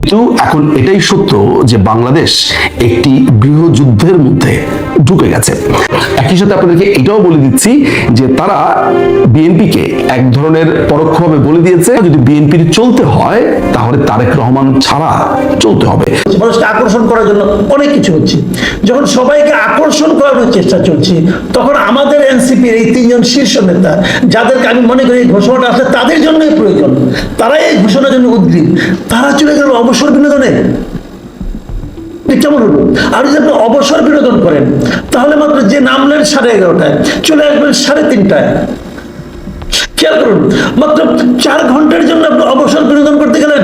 কিন্তু এখন এটাই সত্য যে বাংলাদেশ একটি গৃহযুদ্ধের মধ্যে ঢুকে গেছে। একই সাথে আপনাদেরকে এটাও বলে দিচ্ছি যে তারা বিএনপিকে এক ধরনের পরোক্ষভাবে বলে দিয়েছে, যদি বিএনপির চলতে হয় তাহলে তারেক রহমান ছাড়া চলতে হবে। মানুষকে আকর্ষণ করার জন্য অনেক কিছু হচ্ছে। যখন সবাইকে আকর্ষণ করানোর চেষ্টা চলছে, তখন আমাদের এনসিপির এই তিনজন শীর্ষ নেতা, যাদেরকে আমি মনে করি এই ঘোষণাটা আসলে তাদের জন্যই প্রয়োজন, তারাই এই ঘোষণার জন্য উদ্গ্রীব, তারা চলে গেল অবসর বিনোদনে। কেমন হলো? আর যদি আপনি অবসর বিনোদন করেন, তাহলে মাত্র যে নামলেন 11:30টায়, চলে আসবেন 3:30টায়। খেয়াল করুন, মাত্র 4 ঘন্টার জন্য আপনি অবসর বিনোদন করতে গেলেন।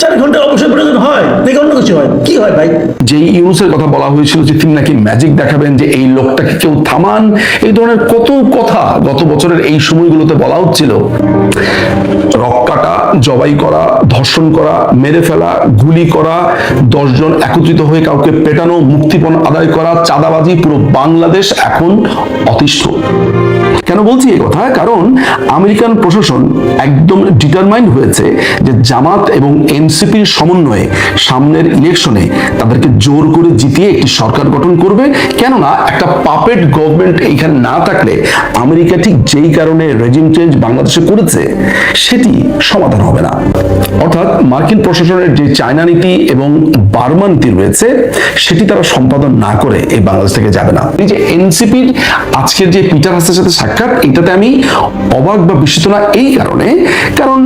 4 ঘন্টা অবসর বিনোদন হয় নাকি অন্য কিছু হয়? কি হয় ভাই? যে ইউনূসের কথা বলা হয়েছিল যে তিনি নাকি ম্যাজিক দেখাবেন, যে এই লোকটাকে কেউ থামান, এই ধরনের কত কথা গত বছরের এই সময়গুলোতে বলা হচ্ছিল। রক কাটা, জবাই করা, ধর্ষণ করা, মেরে ফেলা, গুলি করা, 10 জন একত্রিত হয়ে কাউকে পেটানো, মুক্তিপণ আদায় করা, চাঁদাবাজি, পুরো বাংলাদেশ এখন অতিষ্ঠ। কেন বলছি এই কথা? কারণ আমেরিকান প্রশাসন একদম ডিটারমাইন্ড হয়েছে যে জামাত এবং এনসিপির সমন্বয়ে সামনের ইলেকশনে তাদেরকে জোর করে জিতিয়ে একটি সরকার গঠন করবে। কেননা একটা পাপেট গভর্নমেন্ট এইখানে না থাকলে আমেরিকা ঠিক যেই কারণে রেজিম চেঞ্জ বাংলাদেশে করেছে সেটি সমাধান হবে না। অর্থাৎ মার্কিন প্রশাসনের যে চায়না নীতি এবং বার্মা নীতি রয়েছে সেটি তারা সম্পাদন না করে এই বাংলাদেশ থেকে যাবে না। এই যে এনসিপির আজকের যে পিটার হাসের সাথে সাক্ষাৎ, এটাতে আমি অবাক বা বিস্মিত না এই কারণে, কারণ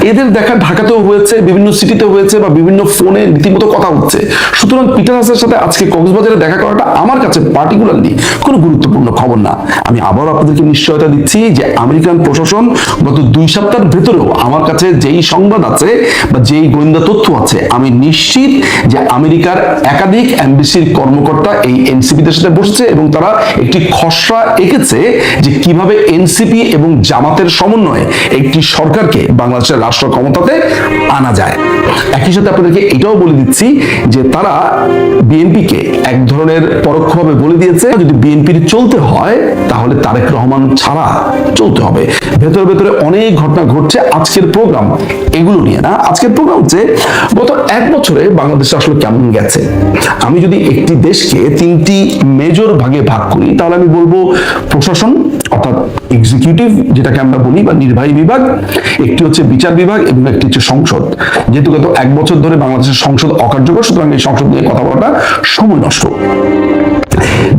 এদের দেখা ঢাকাতেও হয়েছে, বিভিন্ন সিটিতে হয়েছে, বা বিভিন্ন ফোনে রীতিমতো কথা হচ্ছে। সুতরাং পিটার হাসের সাথে আজকে কক্সবাজারে দেখা করাটা আমার কাছে পার্টিকুলারলি কোনো গুরুত্বপূর্ণ খবর না। আমি আবারও আপনাদেরকে নিশ্চয়তা দিচ্ছি যে আমেরিকান প্রশাসন গত 2 সপ্তাহের ভেতরেও আমার কাছে যেই সংবাদ আছে বা যেই গোয়েন্দা তথ্য আছে, আমি নিশ্চিত যে আমেরিকার একাধিক এমবিসির কর্মকর্তা এই এনসিপিদের সাথে বসছে এবং তারা একটি খসড়া এঁকেছে যে কিভাবে এনসিপি এবং জামাতের সমন্বয়ে একটি সরকারকে বাংলাদেশের রাষ্ট্র ক্ষমতাতে আনা যায়। একই সাথে আপনাদেরকে এটাও বলে দিচ্ছি যে তারা বিএনপিকে এক ধরনের পরোক্ষভাবে বলে দিয়েছে, যদি বিএনপির চলতে হয় তাহলে তারেক রহমান ছাড়া চলতে হবে। ভেতরে ভেতরে অনেক ঘটনা ঘটছে। আজকের প্রোগ্রাম এগুলো নিয়ে না, আজকের প্রোগ্রাম হচ্ছে গত 1 বছরে বাংলাদেশে আসলে কেমন গেছে। আমি যদি একটি দেশকে 3টি মেজর ভাগে ভাগ করি তাহলে আমি বলবো প্রশাসন অর্থাৎ এক্সিকিউটিভ যেটাকে আমরা বলি বা নির্বাহী বিভাগ, একটি হচ্ছে বিচার বিভাগ এবং একটি হচ্ছে সংসদ। যেহেতু গত 1 বছর ধরে বাংলাদেশের সংসদ অকার্যকর, সুতরাং এই সংসদ নিয়ে কথা বলাটা সময় নষ্ট।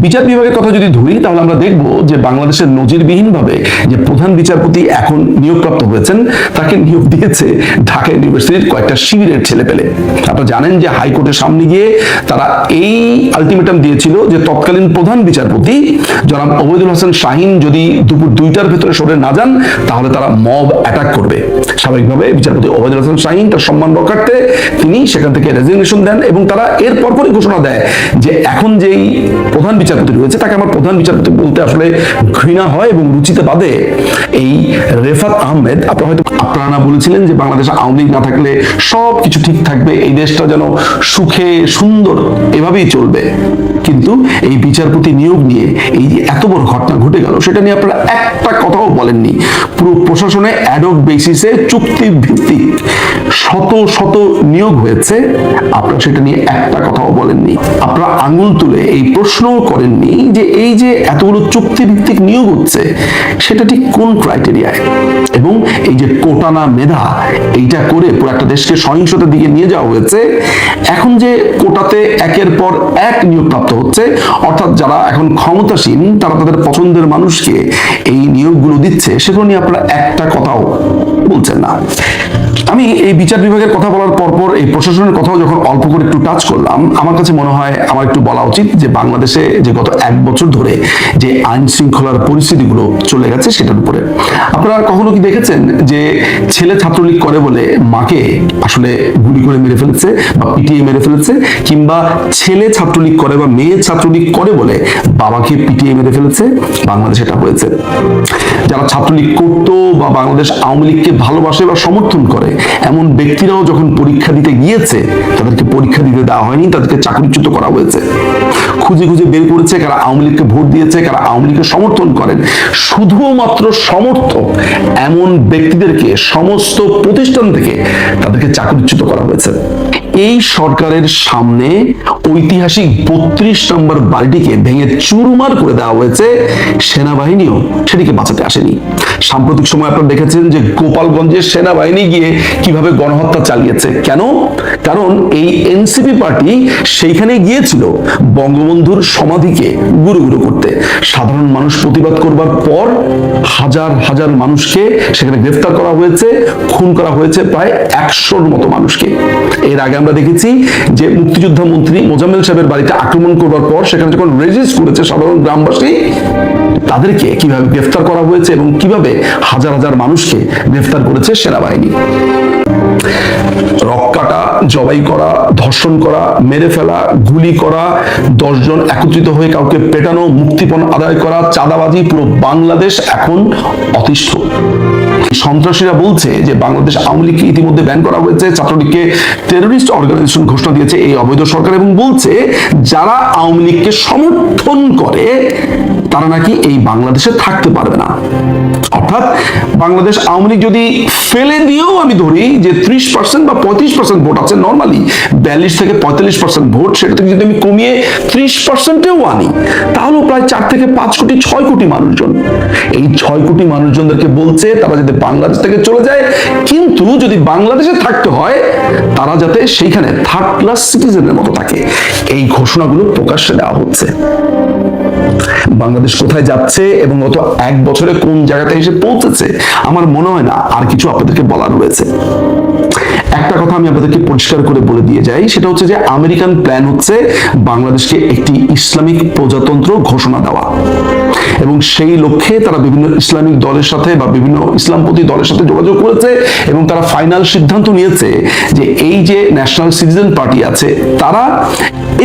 বিচার বিভাগের কথা যদি ধরি তাহলে আমরা দেখব যে বাংলাদেশের নজিরবিহীনভাবে যে প্রধান বিচারপতি এখন নিয়োগপ্রাপ্ত হয়েছেন তাকে নিয়োগ দিয়েছে ঢাকা ইউনিভার্সিটির কয়েকটা শিবিরের ছেলেপেলে। আপনারা জানেন যে হাইকোর্টের সামনে গিয়ে তারা এই আলটিমেটাম দিয়েছিল যে তৎকালীন প্রধান বিচারপতি জনাব ওবায়দুল হাসান শাহীন যদি দুপুর 2টার ভেতরে সরে না যান তাহলে তারা মব অ্যাটাক করবে। স্বাভাবিকভাবে বিচারপতি ওবায়দুল হাসান শাহীন তার সম্মান রক্ষার্থে তিনি সেখান থেকে রেজিগনেশন দেন এবং তারা এর পরপরই ঘোষণা দেয় যে এখন যেই প্রধান বিচারপতি রয়েছে তাকে আমার প্রধান বিচারপতি বলতে আসলে ঘৃণা হয় এবং রুচিতে বাদে এই রেফাত আহমেদ। আপনারা না বলেছিলেন যে বাংলাদেশে আওয়ামী লীগ না থাকলে সব কিছু ঠিক থাকবে, এই দেশটা যেন সুখে সুন্দর এভাবেই চলবে। কিন্তু এই বিচারপতি নিয়োগ নিয়ে এই যে এত বড় ঘটনা ঘটে গেল সেটা নিয়ে আপনারা একটা কথাও বলেননি। পুরো প্রশাসনে অ্যাডহক বেসিসে চুক্তি ভিত্তিক শত শত নিয়োগ হয়েছে, আপনারা সেটা নিয়ে একটা কথাও বলেননি। আপনারা আঙুল তুলে এই প্রশ্ন করেননি যে এই যে এতগুলো চুক্তি ভিত্তিক নিয়োগ হচ্ছে সেটা ঠিক কোন ক্রাইটেরিয়ায়, এবং এই যে কোটানা মেধা এইটা করে পুরো একটা দেশকে সহিংসতার দিকে নিয়ে যাওয়া হয়েছে। এখন যে কোটাতে একের পর এক নিয়োগ প্রাপ্ত হচ্ছে, অর্থাৎ যারা এখন ক্ষমতাসীন তারা তাদের পছন্দের মানুষকে এই নিয়োগগুলো দিচ্ছে, সেগুলো নিয়ে আপনারা একটা কথাও বলছেন না। আমি এই বিচার বিভাগের কথা বলার পরপর এই প্রশাসনের কথাও যখন অল্প করে একটু টাচ করলাম, আমার কাছে মনে হয় আমার একটু বলা উচিত যে বাংলাদেশে যে গত 1 বছর ধরে যে আইন শৃঙ্খলার পরিস্থিতিগুলো চলে গেছে সেটার উপরে আপনারা কখনো কি দেখেছেন যে ছেলে ছাত্রলীগ করে বলে মাকে আসলে গুলি করে মেরে ফেলেছে বা পিটিয়ে মেরে ফেলেছে, কিংবা ছেলে ছাত্রলীগ করে বা মেয়ে ছাত্রলীগ করে বলে বাবাকে পিটিয়ে মেরে ফেলেছে? বাংলাদেশে এটা হয়েছে। যারা ছাত্রলীগ করতো বা বাংলাদেশ আওয়ামী লীগকে ভালোবাসে বা সমর্থন করে এমন ব্যক্তিরাও যখন পরীক্ষা দিতে গিয়েছে তাদেরকে পরীক্ষা দিতে দেওয়া হয়নি, তাদেরকে চাকরিচ্যুত করা হয়েছে। খুঁজে খুঁজে বের করেছে কারা আওয়ামী লীগকে ভোট দিয়েছে, কারা আওয়ামী লীগকে সমর্থন করেন। শুধুমাত্র সমর্থক এমন ব্যক্তিদেরকে সমস্ত প্রতিষ্ঠান থেকে তাদেরকে চাকরিচ্যুত করা হয়েছে। এই সরকারের সামনে ঐতিহাসিক 32 নম্বর বাড়িটিকে ভেঙে চুরমার করে দেওয়া হয়েছে, সেনাবাহিনীও সেটিকে বাঁচাতে আসেনি। সাম্প্রতিক সময় আপনারা দেখেছেন যে গোপালগঞ্জের সেনাবাহিনী গিয়ে কিভাবে গণহত্যা চালিয়েছে। কেন? কারণ এই এনসিপি পার্টি সেইখানে গিয়েছিল বঙ্গবন্ধুর সমাধিকে গুরু গুরু করতে। সাধারণ মানুষ প্রতিবাদ করবার পর হাজার হাজার মানুষকে সেখানে গ্রেফতার করা হয়েছে, খুন করা হয়েছে প্রায় 100-র মতো মানুষকে। এর আগে আমরা দেখেছি যে মুক্তিযোদ্ধা মন্ত্রী মোজাম্মেল সাহেবের বাড়িতে আক্রমণ করবার পর সেখানে যখন রেজিস্ট করেছে সাধারণ গ্রামবাসী, তাদেরকে কিভাবে গ্রেফতার করা হয়েছে এবং কিভাবে হাজার হাজার মানুষকে গ্রেফতার করেছে সেনাবাহিনী। রক্কাটা, জবাই করা, ধর্ষণ করা, মেরে ফেলা, গুলি করা, 10 জন একত্রিত হয়ে কাউকে পেটানো, মুক্তিপণ আদায় করা, চাঁদাবাজি, পুরো বাংলাদেশ এখন অতিষ্ঠ। সন্ত্রাসীরা বলছে যে বাংলাদেশ আওয়ামী লীগকে ইতিমধ্যে ব্যান করা হয়েছে, ছাত্রলীগকে টেররিস্ট অর্গানাইজেশন ঘোষণা দিয়েছে এই অবৈধ সরকার, এবং বলছে যারা আওয়ামী লীগকে সমর্থন করে তারা নাকি এই বাংলাদেশে থাকতে পারবে না। অর্থাৎ বাংলাদেশ আওয়ামী লীগ যদি ফেলে দিয়েও আমি ধরি যে 30% বা 35% ভোট আছে, নর্মালি 42 থেকে 45% ভোট, সেটা থেকে যদি আমি কমিয়ে 30%-এও আনি, তাহলেও প্রায় 4 থেকে 5 কোটি 6 কোটি মানুষজন। এই 6 কোটি মানুষজনদেরকে বলছে তারা যাতে বাংলাদেশ থেকে চলে যায়, কিন্তু যদি বাংলাদেশে থাকতে হয় তারা যাতে সেইখানে থার্ড ক্লাস সিটিজেনের মতো থাকে। এই ঘোষণাগুলো প্রকাশ্যে দেওয়া হচ্ছে। বাংলাদেশ কোথায় যাচ্ছে এবং গত 1 বছরে কোন জায়গাতে এসে পৌঁছেছে আমার মনে হয় না আর কিছু আপনাদেরকে বলার রয়েছে। একটা কথা আমি আপনাদেরকে পরিষ্কার করে বলে দিয়ে যাই, সেটা হচ্ছে যে আমেরিকান প্ল্যান হচ্ছে বাংলাদেশকে একটি ইসলামিক প্রজাতন্ত্র ঘোষণা দেওয়া, এবং সেই লক্ষ্যে তারা বিভিন্ন ইসলামিক দলের সাথে বা বিভিন্ন ইসলামপন্থী দলের সাথে যোগাযোগ করেছে এবং তারা ফাইনাল সিদ্ধান্ত নিয়েছে যে এই যে ন্যাশনাল সিটিজেন পার্টি আছে তারা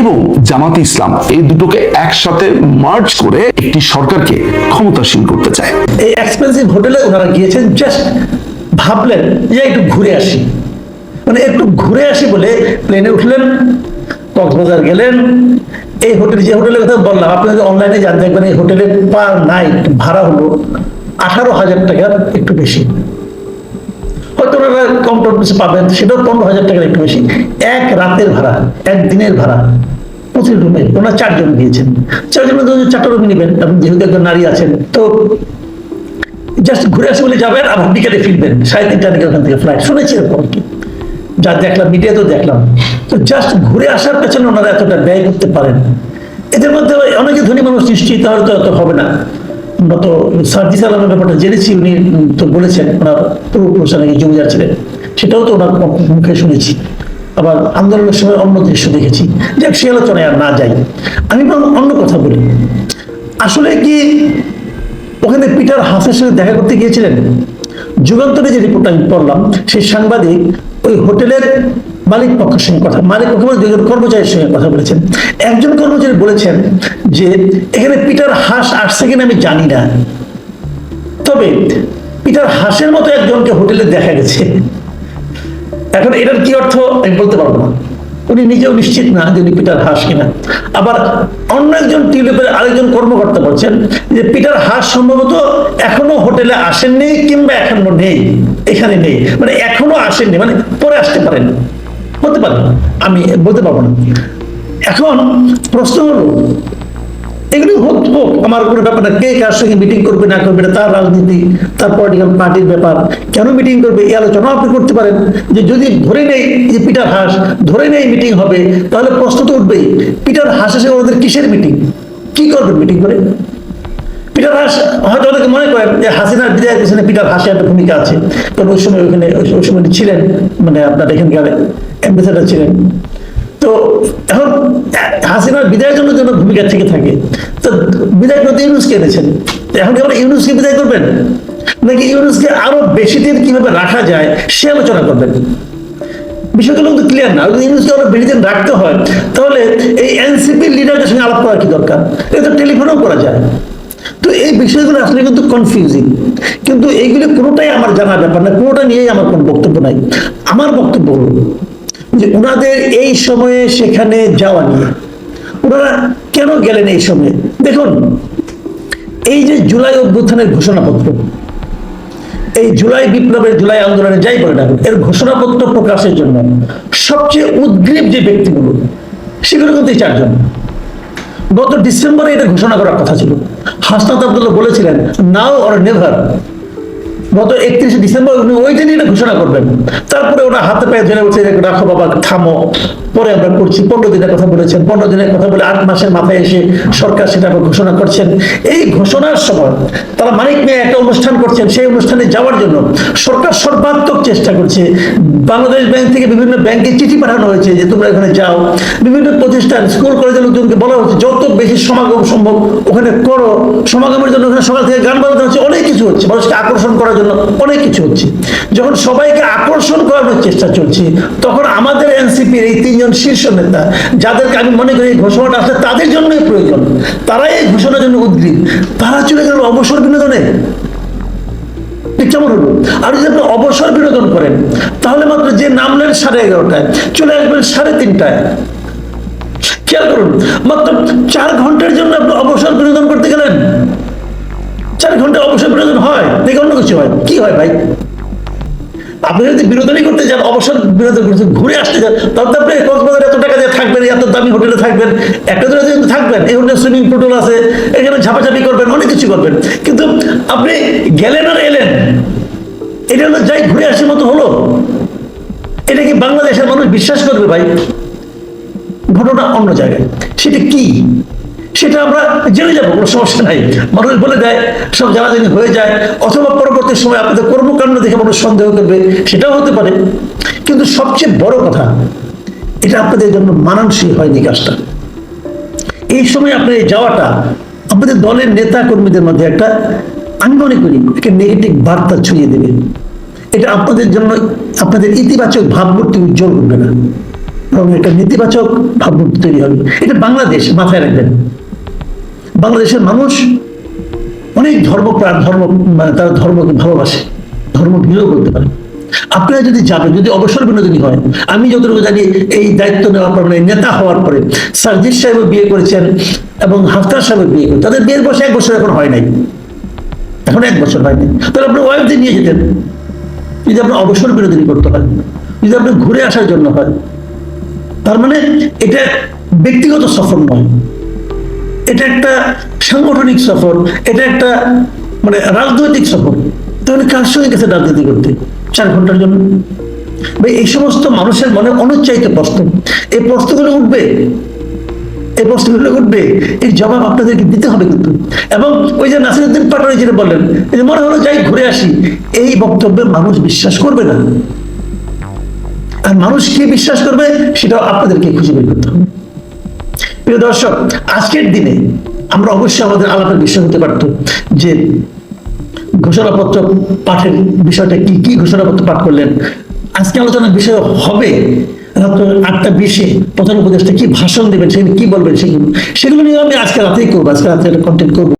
এবং জামাতে ইসলাম এই দুটোকে একসাথে মার্জ করে একটি সরকারকে ক্ষমতাসীন করতে চায়। এই এক্সপেন্সিভ হোটেলে ওনারা গিয়েছেন, জাস্ট ভাবলেন যে একটু ঘুরে আসি, মানে একটু ঘুরে আসি বলে প্লেনে উঠলেন, কক্সবাজার গেলেন। এই হোটেল, যে হোটেলের কথা বললাম আপনাদের অনলাইনে জানতে দেখবেন, এই হোটেলের পার নাইট ভাড়া হলো 18,000 টাকার একটু বেশি। হয়তো ওনারা কম টম কিছু পাবেন, সেটাও 15,000 টাকার একটু বেশি। এক রাতের ভাড়া, এক দিনের ভাড়া, প্রতি রুমে ওনারা 4 জন গিয়েছেন। 4 জনের 4টা রুমে নেবেন, আপনি যেহেতু একজন নারী আছেন, তো জাস্ট ঘুরে আসে বলে যাবেন, আবার বিকেলে ফিরবেন। 3:30টার দিকে ওখান থেকে ফ্লাইট, শুনেছি এরকম আর কি, যা দেখলাম মিডিয়াতেও দেখলাম। তো জাস্ট ঘুরে আসার পেছনে ওনারা এতটা ব্যয় করতে পারেন। এদের মধ্যে অনেকে ধনী মানুষ নিশ্চয়ই, তাহলে তো এত হবে না। আমরা তো সার্জিস আলমের ব্যাপারটা জেনেছি, উনি তো বলেছেন ওনার পূর্বপুরুষরা নাকি জমিদার ছিলেন, সেটাও তো ওনার মুখে শুনেছি। আবার আন্দোলনের সময় অন্য দৃশ্য দেখেছি। যাক, সে আলোচনায় আর না যাই, আমি অন্য কথা বলি। আসলে কি ওখানে পিটার হাসের সাথে দেখা করতে গিয়েছিলেন? যুগান্তরে যে রিপোর্ট আমি পড়লাম, সেই সাংবাদিক ওই হোটেলের মালিক পক্ষের সঙ্গে কথা, মালিক পক্ষ মানে 2 জন কর্মচারীর সঙ্গে কথা বলেছেন। একজন কর্মচারী বলেছেন যে এখানে পিটার হাস আসছে কিনা আমি জানি না, তবে পিটার হাসের মতো একজনকে হোটেলে দেখা গেছে। এখন এটার কি অর্থ আমি বলতে পারবো না, উনি নিজেও নিশ্চিত না যে উনি পিটার হাস কিনা। আবার অন্য একজন টিউলিপের আরেকজন কর্মকর্তা বলছেন যে পিটার হাস সম্ভবত এখনো হোটেলে আসেননি, কিংবা এখনো নেই, এখানে নেই, মানে এখনো আসেননি, মানে পরে আসতে পারেন, হতে পারে, আমি বলতে পারবো না। এখন প্রশ্ন হলো, এগুলো হোক, আমার কোনো ব্যাপার না, কে কার সঙ্গে মিটিং করবে না করবে, তার রাজনীতি, তার পলিটিক্যাল পার্টির ব্যাপার। কেন মিটিং করবে এই আলোচনা আপনি করতে পারেন। যে যদি ধরে নেই যে পিটার হাস, ধরে নেই মিটিং হবে, তাহলে প্রশ্ন তো উঠবেই, পিটার হাসের সঙ্গে ওদের কিসের মিটিং, কি করবেন মিটিং করে? পিটার হাস হয়তো অনেকে মনে করেন যে হাসিনার বিদায়ের পিছনে পিটার হাসের একটা ভূমিকা আছে, কারণ ওই সময় ওইখানে ওই সময় ছিলেন, মানে আপনার এখানকার অ্যাম্বাসেডার ছিলেন। তো এখন হাসিনার বিদায়ের জন্য যেন ভূমিকা থেকে থাকে, তো বিদায় করতে ইউনূসকে এনেছেন, এখন কি আমরা ইউনূসকে বিদায় করবেন, নাকি ইউনূসকে আরো বেশি দিন কিভাবে রাখা যায় সে আলোচনা করবেন? বিষয়গুলো কিন্তু ক্লিয়ার না। ইউনূসকে আরো বেশি দিন রাখতে হয়, তাহলে এই এনসিপি লিডারদের সঙ্গে আলাপ করার কি দরকার? এটা তো টেলিফোনেও করা যায়। তো এই বিষয়গুলো আসলে কিন্তু কনফিউজিং, কিন্তু এইগুলো কোনোটাই আমার জানার ব্যাপার না, কোনোটা নিয়েই আমার কোনো বক্তব্য নাই। আমার বক্তব্য হলো যে ওনাদের এই সময়ে সেখানে যাওয়া নিয়ে, ওনারা কেন গেলেন এই সময়ে? দেখুন, এই যে জুলাই অভ্যুত্থানের ঘোষণাপত্র, এই জুলাই বিপ্লবের, জুলাই আন্দোলনে যাই বলে না, এর ঘোষণাপত্র প্রকাশের জন্য সবচেয়ে উদ্গ্রীব যে ব্যক্তিগুলো, সেগুলো কিন্তু এই চারজন। গত ডিসেম্বরে এটা ঘোষণা করার কথা ছিল। হাসনাত আব্দুল্লাহ বলেছিলেন নাও অর নেভার। গত 31শে ডিসেম্বর উনি ওই দিনই এটা ঘোষণা করবেন। তারপরে ওরা হাতে পায়ে জেনে বলছে রাখো বাবা, থামো, পরে আমরা করছি। 15 দিনের কথা বলেছেন, 15 দিনের কথা বলে 8 মাসের মাথায় এসে সরকার সেটা ঘোষণা করছেন। এই ঘোষণার সময় তারা মানিক নিয়ে একটা অনুষ্ঠান করছেন, সেই অনুষ্ঠানে যাওয়ার জন্য সরকার সর্বাত্মক চেষ্টা করছে। বাংলাদেশ ব্যাংক থেকে বিভিন্ন ব্যাংকে চিঠি পাঠানো হয়েছে যে তোমরা এখানে যাও, বিভিন্ন প্রতিষ্ঠান, স্কুল কলেজের লোকজনকে বলা হচ্ছে যত বেশি সমাগম সম্ভব ওখানে করো। সমাগমের জন্য ওখানে সকাল থেকে গান বাজানো হচ্ছে, অনেক কিছু হচ্ছে, মানুষকে আকর্ষণ করার জন্য অনেক কিছু হচ্ছে। যখন সবাইকে আকর্ষণ করানোর চেষ্টা চলছে, তখন আমাদের এনসিপির এই 3 জন শীর্ষ নেতা, যাদেরকে আমি মনে করি এই ঘোষণাটা আসলে তাদের জন্যই প্রয়োজন, তারাই এই ঘোষণার জন্য উদ্গ্রীব, তারা চলে গেল অবসর বিনোদনে। কেমন হলো? আর যদি আপনি অবসর বিনোদন করেন, তাহলে মাত্র যে নামলেন 11:30টায়, চলে আসবেন 3:30টায়। খেয়াল করুন, মাত্র 4 ঘন্টার জন্য আপনি অবসর বিনোদন করতে গেলেন। 4 ঘন্টা অবসর বিনোদন হয় নাকি অন্য কিছু হয়? কি হয় ভাই? আপনি যদি বিনোদনই করতে যান, অবসর বিনোদন করতে ঘুরে আসতে যান, তাহলে তো আপনি কক্সবাজারে এত টাকা দিয়ে থাকবেন, এত দামি হোটেলে থাকবেন, একটা দিনে কিন্তু থাকবেন, এই হোটেলে সুইমিং পুল আছে, এখানে ঝাপাঝাপি করবেন, অনেক কিছু করবেন। কিন্তু আপনি গেলেন আর এলেন, এটা হলো যাই ঘুরে আসার মতো হলো? এটা কি বাংলাদেশের মানুষ বিশ্বাস করবে ভাই? ঘটনা অন্য জায়গায়। সেটা কি, সেটা আমরা জেনে যাবো, কোনো সমস্যা নাই। মানুষ বলে দেয়, সব জানাজানি হয়ে যায়, অথবা পরবর্তী সময় আপনাদের কর্মকাণ্ড দেখে মানুষ সন্দেহ করবে, সেটাও হতে পারে। কিন্তু সবচেয়ে বড় কথা, এটা আপনাদের জন্য মানানসই হয়নি কাজটা। এই সময় আপনার এই যাওয়াটা আমাদের দলের নেতা কর্মীদের মধ্যে একটা, আমি মনে করি একটা নেগেটিভ বার্তা ছড়িয়ে দেবে। এটা আপনাদের জন্য, আপনাদের ইতিবাচক ভাবমূর্তি উজ্জ্বল করবে না, এবং একটা নেতিবাচক ভাবমূর্তি তৈরি হবে। এটা বাংলাদেশ, মাথায় রাখবেন। বাংলাদেশের মানুষ অনেক ধর্মপ্রাণ, তারা ধর্মকে ভালোবাসে, ধর্ম বিরোধ করতে পারে। আপনারা যদি যাবেন, যদি অবসর বিনোদনী হয়, আমি যতটুকু জানি এই দায়িত্ব নেওয়ার পর, মানে নেতা হওয়ার পরে, সার্জিস সাহেব বিয়ে করেছেন এবং হাফতার সাহেব বিয়ে করেছেন, তাদের বিয়ের বয়স 1 বছর এখন হয় নাই, এখন 1 বছর হয়নি। তাহলে আপনার ওয়াইফদের নিয়ে যেতেন, যদি আপনার অবসর বিনোদনী করতে হয়, যদি আপনার ঘুরে আসার জন্য হয়। তার মানে এটা ব্যক্তিগত সফর নয়, এটা একটা সাংগঠনিক সফর, এটা একটা মানে রাজনৈতিক সফর। তাহলে কার সঙ্গে গেছে রাজনীতি করতে 4 ঘন্টার জন্য? ভাই, এই সমস্ত মানুষের মনে অনুচ্চারিত প্রশ্ন, এই প্রশ্নগুলো উঠবে, এই প্রশ্নগুলো উঠবে, এর জবাব আপনাদেরকে দিতে হবে কিন্তু। এবং ওই যে নাসিরউদ্দিন পাটোয়ারি যেটা বললেন, যে মনে হলো যাই ঘুরে আসি, এই বক্তব্যে মানুষ বিশ্বাস করবে না। আর মানুষ কি বিশ্বাস করবে, সেটাও আপনাদেরকে খুঁজে বের করতে হবে। প্রিয় দর্শক, আজকের দিনে আমরা অবশ্যই আমাদের আলাপের বিষয় হতে পারত যে ঘোষণাপত্র পাঠের বিষয়টা কি, কি ঘোষণাপত্র পাঠ করলেন। আজকে আলোচনার বিষয় হবে রাত 8:20-এ প্রধান উপদেষ্টা কি ভাষণ দেবেন, সেগুলো কি বলবেন, সেগুলো নিয়ে আমি আজকে রাতেই করবো, আজকে রাতে কন্টেন্ট করবো।